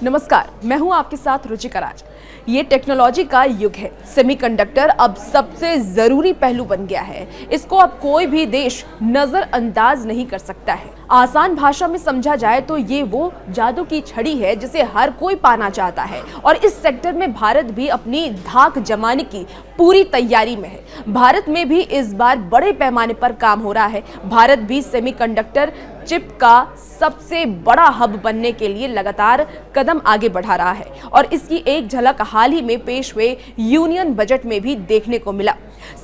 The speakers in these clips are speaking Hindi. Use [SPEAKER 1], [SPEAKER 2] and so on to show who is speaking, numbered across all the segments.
[SPEAKER 1] नमस्कार, मैं हूं आपके साथ रुचिका राज। ये टेक्नोलॉजी का युग है। सेमीकंडक्टर अब सबसे जरूरी पहलू बन गया है। इसको अब कोई भी देश नजरअंदाज नहीं कर सकता है। आसान भाषा में समझा जाए तो ये वो जादू की छड़ी है जिसे हर कोई पाना चाहता है और इस सेक्टर में भारत भी अपनी धाक जमाने की पूरी तैयारी में है। भारत में भी इस बार बड़े पैमाने पर काम हो रहा है। भारत भी सेमीकंडक्टर चिप का सबसे बड़ा हब बनने के लिए लगातार कदम आगे बढ़ा रहा है और इसकी एक झलक हाल ही में पेश हुए यूनियन बजट में भी देखने को मिला।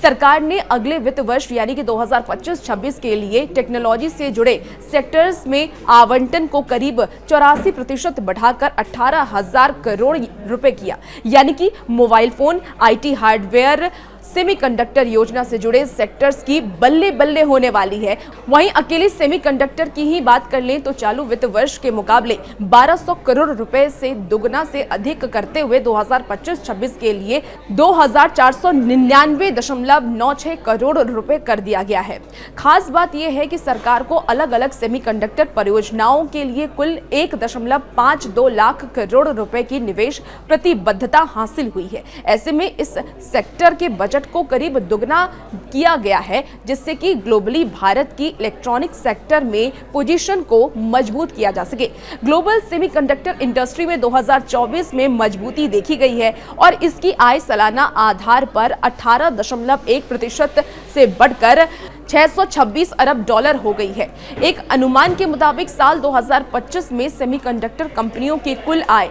[SPEAKER 1] सरकार ने अगले वित्त वर्ष यानी कि 2025-26 के लिए टेक्नोलॉजी से जुड़े सेक्टर्स में आवंटन को करीब 84% बढ़ाकर 18,000 करोड़ रुपए किया, यानी कि mobile phone, IT hardware, semiconductor योजना से जुड़े सेक्टर्स की बल्ले बल्ले होने वाली है। वहीं अकेले सेमीकंडक्टर की ही बात कर लें तो चालू वित्त वर्ष के मुकाबले 1200 करोड़ रुपए से दुगना से अधिक करते हुए 2025-26 के लिए 2499.96 करोड़ रुपए कर दिया गया है। खास बात यह है कि सरकार को अलग अलग सेमीकंडक्टर परियोजनाओं के लिए कुल 1.52 लाख करोड़ रुपए की निवेश प्रतिबद्धता हासिल हुई है। ऐसे में इस सेक्टर के बजट को करीब दुगना किया गया है, जिससे कि ग्लोबली भारत की इलेक्ट्रॉनिक सेक्टर में पोजीशन को मजबूत किया जा सके। ग्लोबल सेमीकंडक्टर इंडस्ट्री में 2024 में मजबूती देखी गई है और इसकी आय सालाना आधार पर 18.1% से बढ़कर 626 अरब डॉलर हो गई है। एक अनुमान के मुताबिक साल 2025 में सेमीकंडक्टर कंपनियों की कुल आय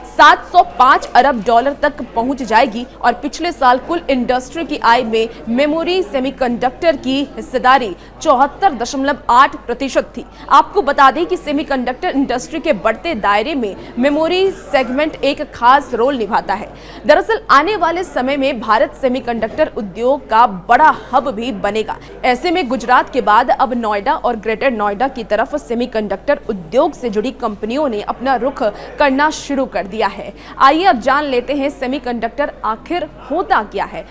[SPEAKER 1] 705 अरब डॉलर तक पहुंच जाएगी और पिछले साल कुल इंडस्ट्री की आय में मेमोरी सेमीकंडक्टर की हिस्सेदारी 74.8% थी। आपको बता दें कि सेमीकंडक्टर इंडस्ट्री के बढ़ते दायरे में मेमोरी सेगमेंट एक खास रोल निभाता है। दरअसल आने वाले समय में भारत सेमीकंडक्टर उद्योग का बड़ा हब भी बनेगा। ऐसे में गुजरात के बाद अब नोएडा और ग्रेटर नोएडा की तरफ सेमीकंडक्टर उद्योग से जुड़ी कंपनियों ने अपना रुख करना शुरू कर दिया है। आइए अब जान लेते हैं सेमीकंडक्टर आखिर होता क्या है।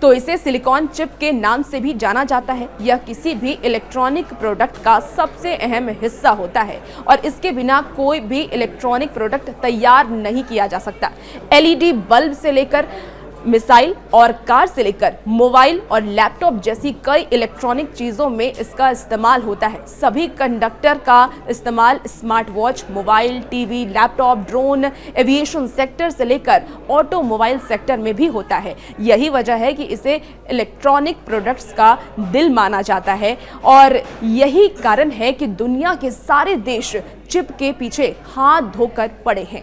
[SPEAKER 1] तो इसे सिलिकॉन चिप के नाम से भी जाना जाता है। यह किसी भी इलेक्ट्रॉनिक प्रोडक्ट का सबसे अहम हिस्सा होता है और इसके बिना कोई भी इलेक्ट्रॉनिक प्रोडक्ट तैयार नहीं किया जा सकता। एलईडी बल्ब से लेकर मिसाइल और कार से लेकर मोबाइल और लैपटॉप जैसी कई इलेक्ट्रॉनिक चीज़ों में इसका इस्तेमाल होता है। सभी कंडक्टर का इस्तेमाल smart watch, mobile, TV, laptop, drone, aviation sector से लेकर ऑटोमोबाइल सेक्टर में भी होता है। यही वजह है कि इसे इलेक्ट्रॉनिक प्रोडक्ट्स का दिल माना जाता है और यही कारण है कि दुनिया के सारे देश चिप के पीछे हाथ धोकर पड़े हैं।